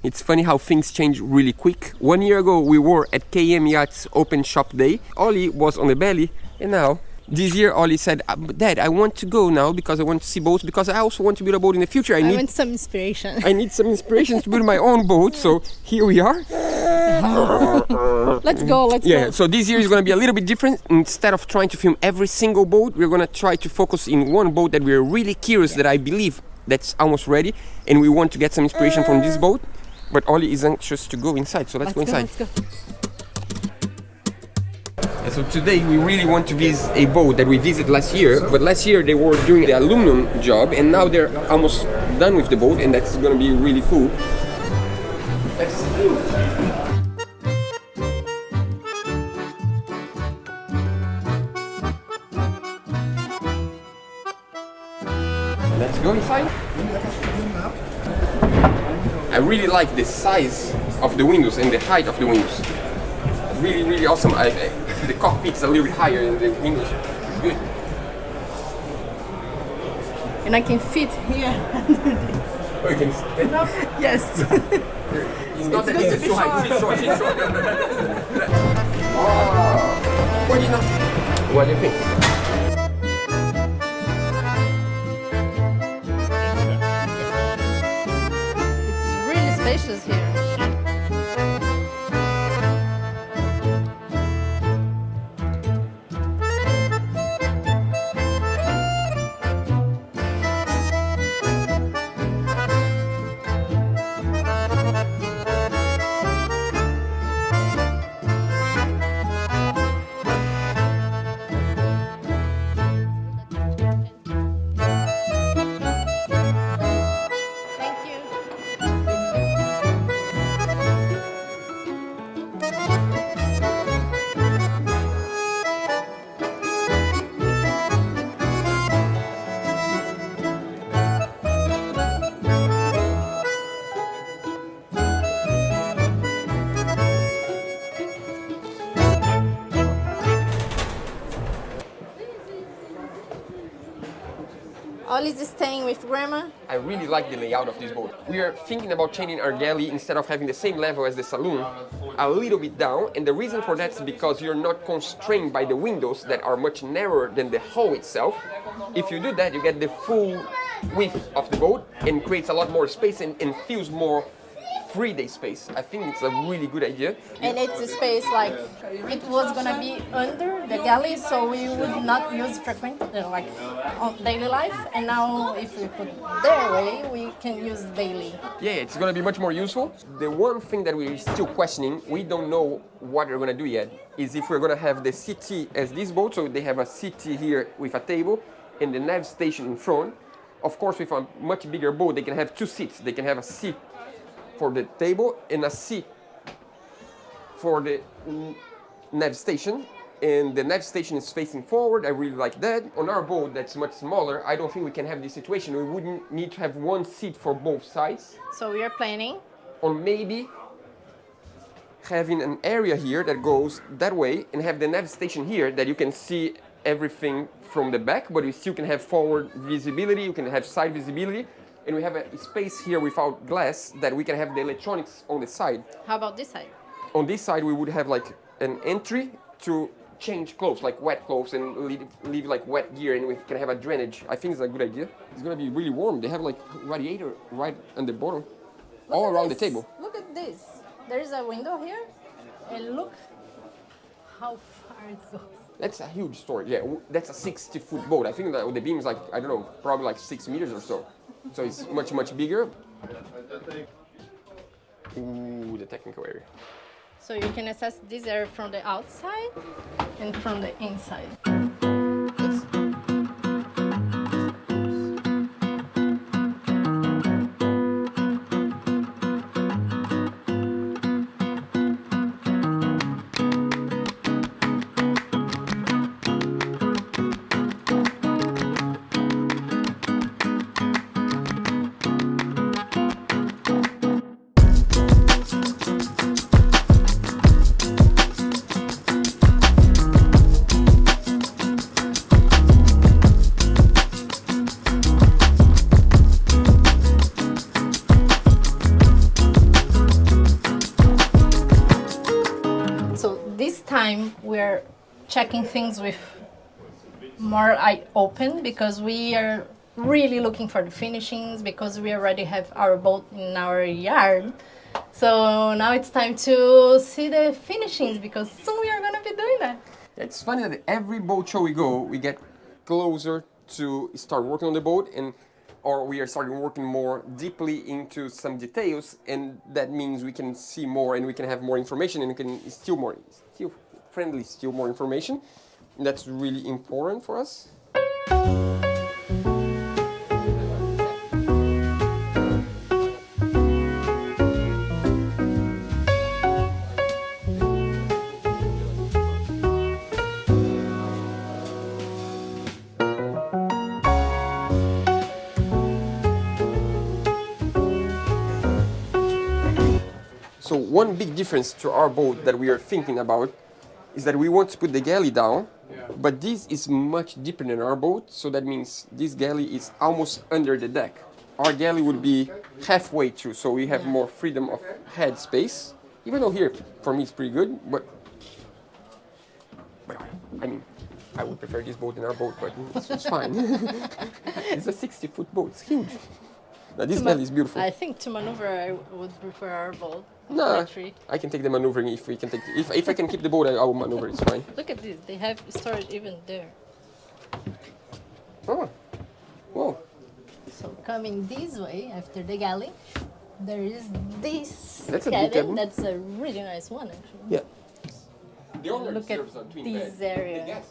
It's funny how things change really quick. 1 year ago we were at KM Yacht's Open Shop Day. Ollie was on the belly, and now this year Ollie said, Dad, I want to go now because I want to see boats, because I also want to build a boat in the future. I want some inspiration. I need some inspiration to build my own boat, so here we are. Let's go. Yeah, so this year is going to be a little bit different. Instead of trying to film every single boat, we're going to try to focus in one boat that we're really curious, that I believe that's almost ready, and we want to get some inspiration from this boat. But Ollie is anxious to go inside, so let's go inside. Let's go. And so today we really want to visit a boat that we visited last year, but last year they were doing the aluminum job, and now they're almost done with the boat, and that's going to be really cool. Let's see. Let's go inside. I really like the size of the windows and the height of the windows. Really, really awesome. The cockpit's a little bit higher than the windows. Good. And I can fit here under this. Oh, you can stand up? Yes. It's not that easy. It's too high. It's short. Wow. Good enough. What do you think? Spacious here. Ollie's staying with Grandma. I really like the layout of this boat. We are thinking about changing our galley, instead of having the same level as the saloon, a little bit down, and the reason for that is because you're not constrained by the windows that are much narrower than the hull itself. If you do that, you get the full width of the boat and creates a lot more space and feels more free-day space. I think it's a really good idea. And it's a space like it was gonna be under the galley, so we would not use frequent like on daily life. And now, if we put their way, we can use daily. Yeah, it's gonna be much more useful. The one thing that we're still questioning, we don't know what we're gonna do yet, is if we're gonna have the CT as this boat. So they have a CT here with a table and the nav station in front. Of course, with a much bigger boat, they can have two seats. They can have a seat for the table and a seat for the nav station, and the nav station is facing forward. I really like that. On our boat that's much smaller, I don't think we can have this situation. We wouldn't need to have one seat for both sides. So we are planning on maybe having an area here that goes that way and have the nav station here that you can see everything from the back, but you still can have forward visibility, you can have side visibility. And we have a space here without glass that we can have the electronics on the side. How about this side? On this side, we would have like an entry to change clothes, like wet clothes, and leave like wet gear, and we can have a drainage. I think it's a good idea. It's gonna be really warm. They have like radiator right on the bottom, all around the table. Look at this. There's a window here, and look how far it goes. That's a huge storage. Yeah, that's a 60-foot boat. I think that the beam is like, I don't know, probably like 6 meters or so. So it's much, much bigger. Ooh, the technical area. So you can access this area from the outside and from the inside. time we're checking things with more eye open, because we are really looking for the finishings, because we already have our boat in our yard. So now it's time to see the finishings, because soon we are going to be doing that. It's funny that every boat show we go, we get closer to start working on the boat, or we are starting working more deeply into some details, and that means we can see more and we can have more information, and we can steal more information. And that's really important for us. So one big difference to our boat that we are thinking about is that we want to put the galley down, but this is much deeper than our boat, so that means this galley is almost under the deck. Our galley would be halfway through, so we have more freedom of head space, even though here, for me, it's pretty good, but I mean, I would prefer this boat than our boat, but it's fine. It's a 60-foot boat, it's huge. Now, this galley is beautiful. I think to maneuver, I would prefer our boat. No, I can take the maneuvering if we can take. If I can keep the boat, I will maneuver. It's fine. Look at this. They have storage even there. Oh, whoa! So coming this way after the galley, there is this That's a big cabin. That's a really nice one, actually. Yeah. The owner Look at this area.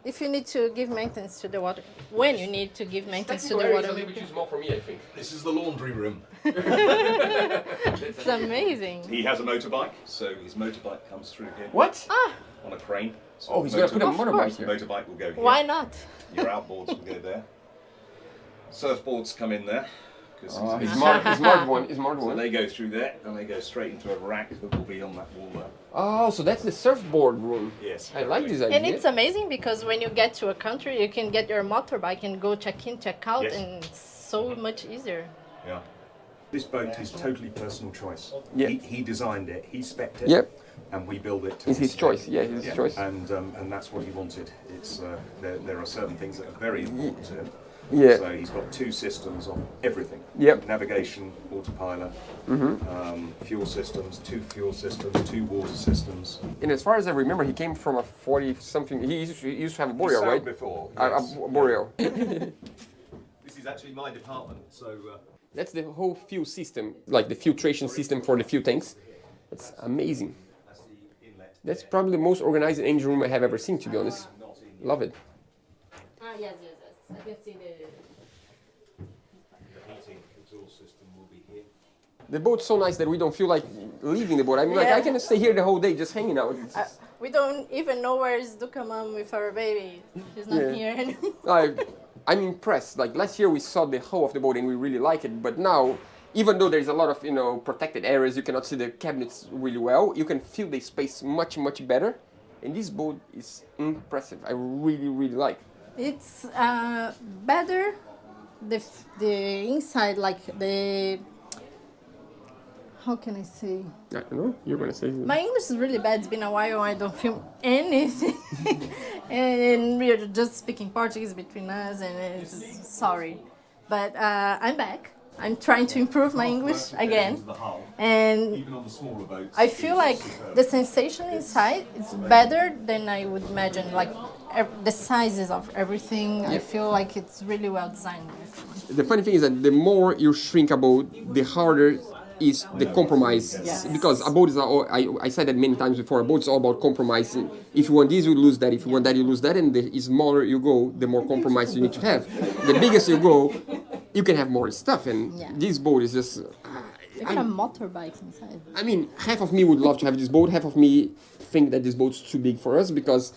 If you need to give maintenance to the water, when you need to give maintenance to the water, it's a little bit too small for me, I think. This is the laundry room. It's amazing. He has a motorbike, so his motorbike comes through here What? on a crane. So Oh, he's gonna put a motorbike The here. motorbike will go here. Why not? Your outboards will go there. Surfboards come in there. It's marked one. It's marked So one. they go through there, and they go straight into a rack that will be on that wall there. Oh, so that's the surfboard room. Yes. I like this idea. And it's amazing because when you get to a country, you can get your motorbike and go check in, check out, Yes. and it's so much easier. Yeah. This boat is totally personal choice. Yeah. He designed it, he spec'd it, Yep. and we build it to It's his spec. choice. Yeah, it's his choice. And that's what he wanted. It's there are certain things that are very important to him. Yeah. So he's got 2 systems on everything. Yep. Navigation, autopilot, fuel systems, 2 fuel systems, 2 water systems. And as far as I remember, he came from a 40-something. He used to have a Boreal, sailed right? before, A yes. Boreal. This is actually my department, so That's the whole fuel system, like the filtration system for the fuel tanks. It's amazing. that's the inlet. That's probably the most organized engine room I have ever seen, to be honest. Love it. Yes. I can see the... The heating exhaust system will be here. The boat's so nice that we don't feel like leaving the boat. I mean, like, Yeah. I can stay here the whole day just hanging out. we don't even know where is Duca Mom with our baby. She's not Yeah. here anymore. I'm impressed. Like, last year we saw the hull of the boat and we really like it. But now, even though there's a lot of, protected areas, you cannot see the cabinets really well, you can feel the space much, much better. And this boat is impressive. I really, really like. It's better, the inside, like the... How can I say? I don't know. You're going to say My English is really bad. It's been a while. I don't film anything. And we are just speaking Portuguese between us, and it's sorry. But I'm back. I'm trying to improve my English again. And Even on the smaller boats. I feel like the sensation inside is better than I would imagine. Like the sizes of everything, I feel like it's really well designed. The funny thing is that the more you shrink a boat, the harder is the compromise. Yes. Because a boat is, I said that many times before, a boat is all about compromising. If you want this, you lose that. If you want that, you lose that. And the smaller you go, the more compromise you need to have. The biggest you go, you can have more stuff. And this boat is just... You can have motorbikes inside. I mean, half of me would love to have this boat. Half of me think that this boat's too big for us because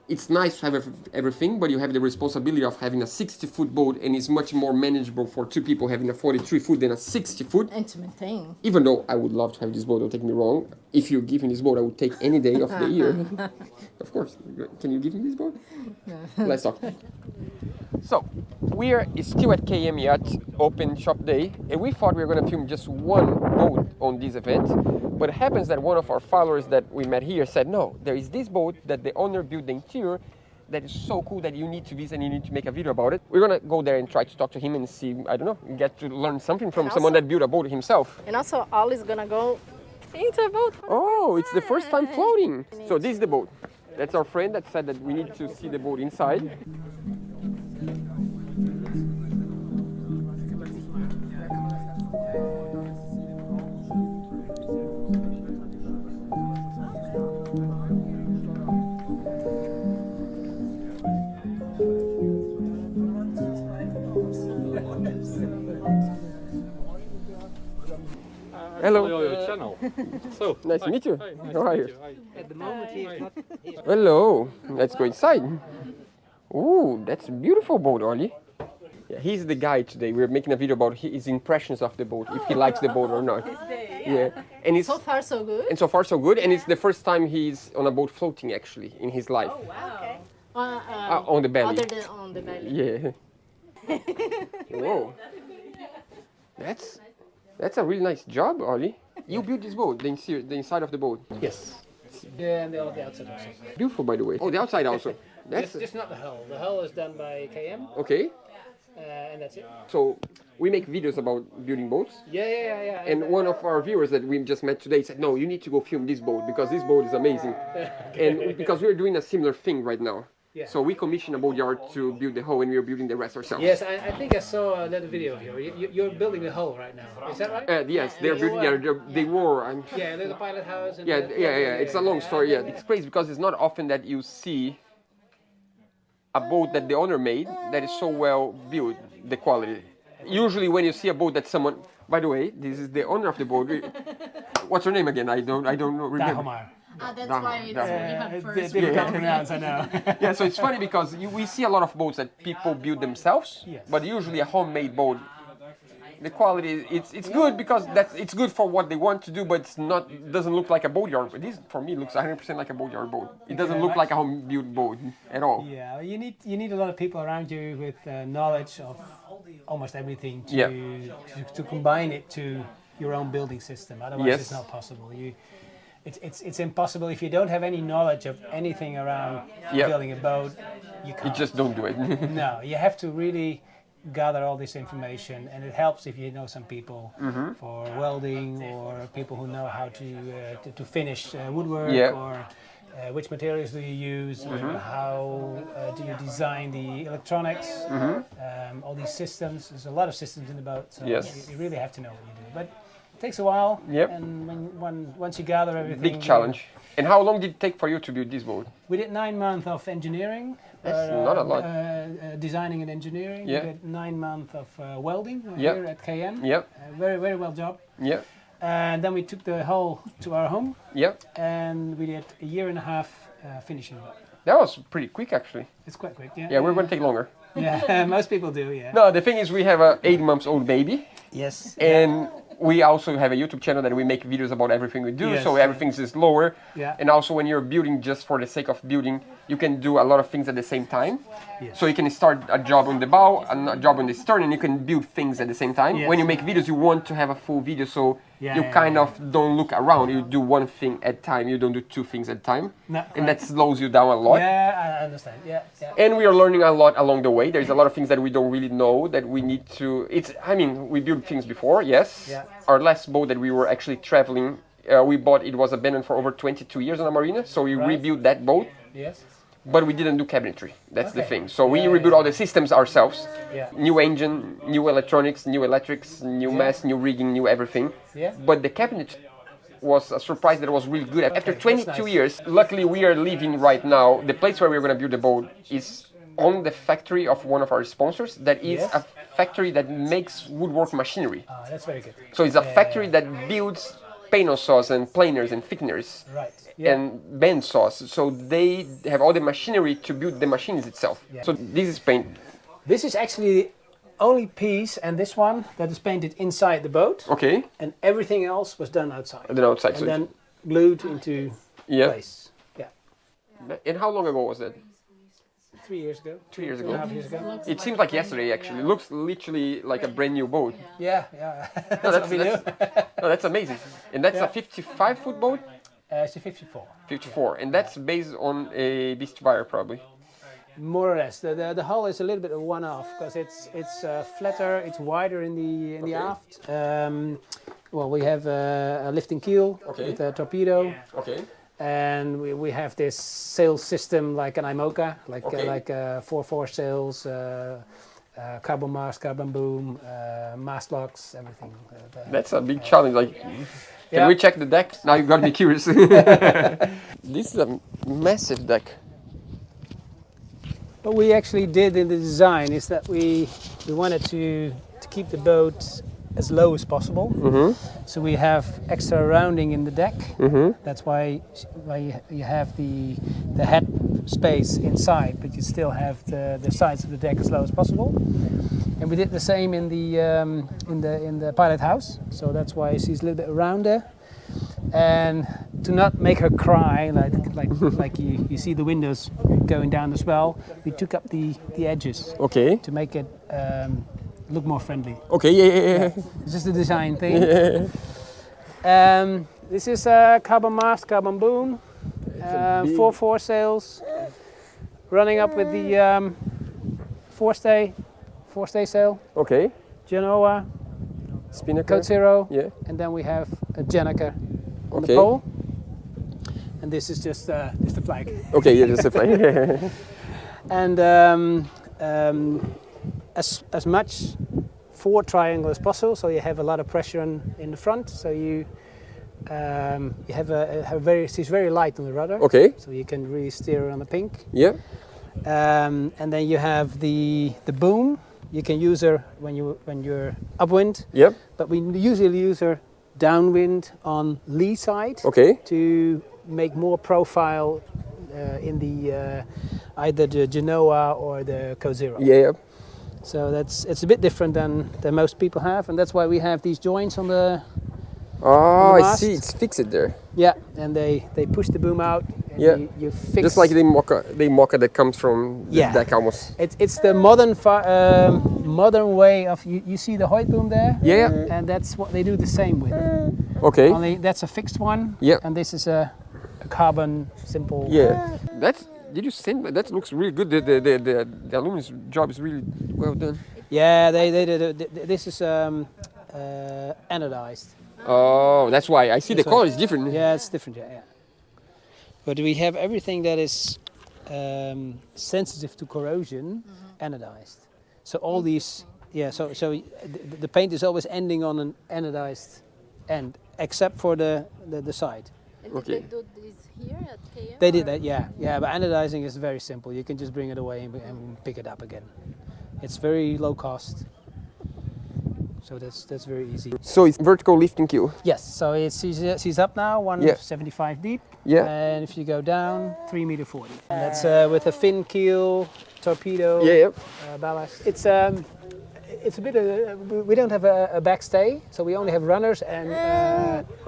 it's nice to have everything, but you have the responsibility of having a 60-foot boat, and it's much more manageable for 2 people having a 43-foot than a 60-foot. And to maintain. Even though I would love to have this boat, don't take me wrong. If you give me this boat, I would take any day of the year. Of course. Can you give me this boat? Let's talk. So, we are still at KM Yacht Open Shop Day, and we thought we were going to film just one boat on this event, but it happens that one of our followers that we met here said, no, there is this boat that the owner built the interior that is so cool that you need to visit and you need to make a video about it. We're going to go there and try to talk to him and see, I don't know, get to learn something from someone that built a boat himself. And also, Ollie's going to go into a boat. Oh, it's the first time floating. So this is the boat. That's our friend that said that we need to see the boat inside. Hello. Your channel. So Nice to meet you. Hi, nice How are to you? meet you. Hi. At the moment, he is not. Hello. Let's go inside. Ooh, that's a beautiful boat, Ollie. Yeah, he's the guy today. We're making a video about his impressions of the boat, if he likes the boat or not. Yeah. And it's So far, so good. and so far so good. And it's the first time he's on a boat floating actually in his life. On the belly. Other than on the belly. Yeah. Whoa. That's a really nice job, Ollie. You built this boat, the inside of the boat. Yes. Yeah, and the outside also. Beautiful, by the way. Oh, the outside also. That's Just not the hull. The hull is done by KM, okay. and that's it. So we make videos about building boats. Yeah. And one of our viewers that we just met today said, no, you need to go film this boat because this boat is amazing. And because we're doing a similar thing right now. Yeah. So we commissioned a boat yard to build the hull and we're building the rest ourselves. Yes, I think I saw a little video of you. You're building the hull right now. Is that right? Yes, they're building, they were. Yeah, a little pilot house. And Yeah. It's a long story. Yeah, it's crazy because it's not often that you see a boat that the owner made that is so well built, the quality. Usually, when you see a boat that someone, by the way, this is the owner of the boat. What's her name again? I don't know. Remember. Dahomar. That's why it's we have first. Difficult to pronounce, I know. Yeah, so it's funny because we see a lot of boats that people build themselves, Yes. but usually a homemade boat. The quality, it's good because it's good for what they want to do, but it doesn't look like a boatyard. But this, for me, looks 100% like a boatyard boat. It doesn't look like a home-built boat at all. Yeah, you need a lot of people around you with knowledge of almost everything to combine it to your own building system. Otherwise, Yes. it's not possible. It's impossible if you don't have any knowledge of anything around building a boat. You can't. You just don't do it. No, you have to really gather all this information, and it helps if you know some people for welding or people who know how to finish woodwork or which materials do you use, how do you design the electronics, all these systems. There's a lot of systems in the boat, so you really have to know what you do. But it takes a while, and once you gather everything... Big challenge. And how long did it take for you to build this boat? We did 9 months of engineering. That's not a lot. Designing and engineering. Yeah. We did 9 months of welding here at KM. Yep. Very, very well job. Yep. And then we took the hull to our home. Yep. And we did a year and a half finishing it up. That was pretty quick, actually. It's quite quick, yeah. Yeah, we're going to take longer. Yeah, most people do, yeah. No, the thing is we have a 8-month-old baby. Yes. And we also have a YouTube channel that we make videos about everything we do, so everything is lower. Yeah. And also when you're building just for the sake of building, you can do a lot of things at the same time. Yes. So you can start a job on the bow, a job on the stern, and you can build things at the same time. Yes. When you make videos, you want to have a full video, so Yeah, you yeah, kind yeah. of don't look around. You do one thing at a time. You don't do two things at a time. No, And that slows you down a lot. Yeah, I understand. Yeah. And we are learning a lot along the way. There's a lot of things that we don't really know that we need to. We built things before, yes. Yeah. Our last boat that we were actually traveling, we bought. It was abandoned for over 22 years on a marina, so we rebuilt that boat. Yes. But we didn't do cabinetry. That's the Okay. thing. So we rebuilt all the systems ourselves. Yeah. New engine, new electronics, new electrics, new mast, new rigging, new everything. Yeah. But the cabinet was a surprise that it was really good. After that's 22 nice. years, luckily we are living right now. The place where we're going to build the boat is on the factory of one of our sponsors. That is Yes. a factory that makes woodwork machinery. That's very good. So it's a factory that builds panel saws and planers and thickeners Right. Yeah. and band saws. So they have all the machinery to build the machines itself. Yeah. So this is paint. This is actually the only piece, and this one, that is painted inside the boat, Okay. and everything else was done outside. And then outside. And So then glued into yeah. place. Yeah. And how long ago was that? 3 years ago. 2 years 2.5 ago. years ago. It seems like yesterday actually. It looks literally like a brand new boat. Yeah. No, That's what we do. no, that's amazing. And that's a 55-foot boat? It's a 54. 54. And that's based on a beast wire probably. More or less. The hull is a little bit of one-off because it's flatter, it's wider in the aft. Well, we have a lifting keel with a torpedo. Okay. And we have this sail system like an IMOCA, like 4 foresails, carbon mast, carbon boom, mast locks, everything. That's a big challenge. Like, can we check the deck? Now you've got me curious. This is a massive deck. What we actually did in the design is that we wanted to keep the boat as low as possible. So we have extra rounding in the deck. That's why you have the head space inside, but you still have the sides of the deck as low as possible. And we did the same in the pilot house. So that's why she's a little bit rounder. And to not make her cry, like you see the windows going down as well, we took up the edges. Okay. To make it look more friendly. Okay, yeah. It's just a design thing. This is carbon mast, carbon boom, 4 foresails, running up with the forestay sail. Okay. Genoa, Spinnaker. Code Zero, Yeah. and then we have a Jenaker on Okay. the pole. And this is just the flag. Okay, yeah, just a flag. And as much forward triangle as possible, so you have a lot of pressure in the front. So you have she's very light on the rudder. Okay. So you can really steer her on the pink. Yeah. And then you have the boom. You can use her when you're upwind. Yep. But we usually use her downwind on lee side. Okay. To make more profile in the either the Genoa or the Code Zero. Yeah. So it's a bit different than most people have, and that's why we have these joints on the. Oh, the I mast. see. It's fixed there. Yeah, and they push the boom out. And Yeah. you fix. Just like the mocha that comes from the deck almost. It's the modern way of you see the Hoyt boom there. Yeah. And that's what they do the same with. Okay. Only that's a fixed one. Yeah. And this is a carbon simple. Yeah. Did you send that? Looks really good. The aluminum job is really well done. Yeah, they did. This is anodized. Oh, that's why. I see the color is different. Yeah, it's different. Yeah. But we have everything that is sensitive to corrosion anodized. So all these, So the paint is always ending on an anodized end, except for the side. And did they do this here at KM? They did that, yeah. But anodizing is very simple. You can just bring it away and pick it up again. It's very low cost. So that's very easy. So it's vertical lifting keel. Yes, so she's up now, 175 deep. Yeah. And if you go down, 3 meter 40. And that's with a fin keel, torpedo, ballast. It's a bit we don't have a backstay, so we only have runners and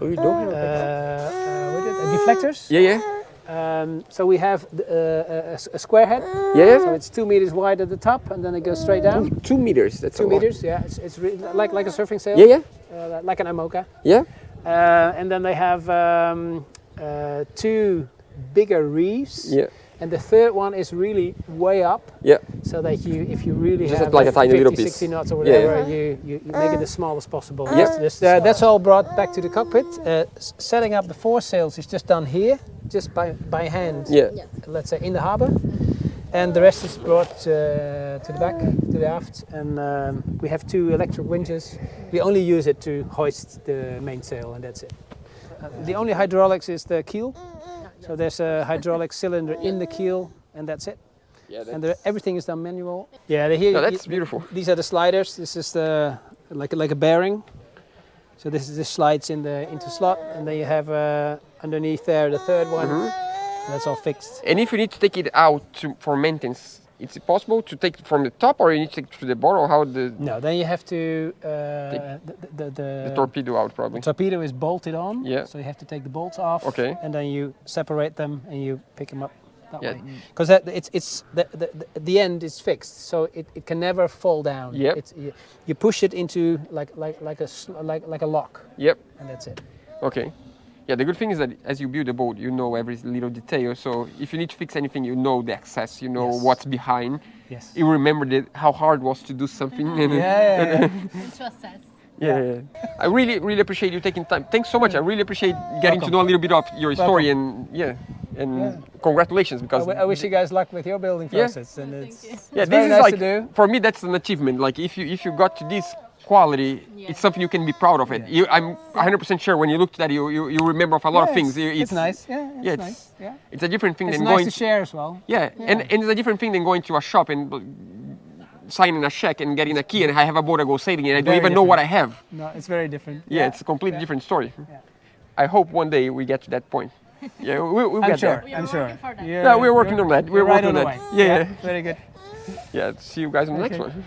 you don't have deflectors. Yeah. So we have a square head. Yeah. So it's 2 meters wide at the top, and then it goes straight down. 2 meters. That's 2 meters. Yeah. It's really like a surfing sail. Yeah. Like an IMOCA. Yeah. And then they have 2 bigger reefs. Yeah. And the third one is really way up. Yeah. So that if you really just have like a tiny 50, little piece. 60 knots or whatever, you make it as small as possible. Yeah. That's all brought back to the cockpit. Setting up the foresails is just done here, just by hand. Yeah. Let's say in the harbor, and the rest is brought to the back, to the aft. And we have 2 electric winches. We only use it to hoist the mainsail, and that's it. The only hydraulics is the keel. So there's a hydraulic cylinder in the keel, and that's it. Yeah, and everything is done manual. Yeah, that's beautiful. These are the sliders. This is like a bearing. So this slides into slot, and then you have underneath there the third one. And that's all fixed. And if you need to take it out for maintenance, it's possible to take it from the top, or you need to take it to the bottom? How No, then you have to the torpedo out probably. The torpedo is bolted on. Yeah. So you have to take the bolts off. Okay. And then you separate them and you pick them up. that Yeah. way. Because the end is fixed, so it can never fall down. Yep. You push it into like a lock, Yep. and that's it. Okay. Yeah, the good thing is that as you build a boat, you know every little detail. So if you need to fix anything, you know the access, you know Yes. what's behind. Yes. You remember how hard it was to do something. And Yeah. To assess. yeah. I really appreciate you taking time. Thanks so much. I really appreciate getting to Welcome. know a little bit of your story and congratulations because I wish you guys luck with your building Yeah. process, and it's yeah, very this is nice like to do. for me that's an achievement. Like if you got to this quality, Yeah. it's something you can be proud of it. I'm 100% sure when you look at that, you remember of a lot of things. It's nice. Yeah, it's yeah, nice. Yeah. It's a different thing It's than nice going to share as well. Yeah, and it's a different thing than going to a shop and signing a check and getting a key and I have a boat I go sailing and I don't Very even know what I different. have. No, it's very different. Yeah, it's a completely different story. I hope one day we get to that point. Yeah, we'll I'm get sure. there. We are I'm sure. working for that. Yeah, we're working on that. We're You're right working on on the that. way. Yeah. Very good. Yeah, see you guys on the next Okay. one.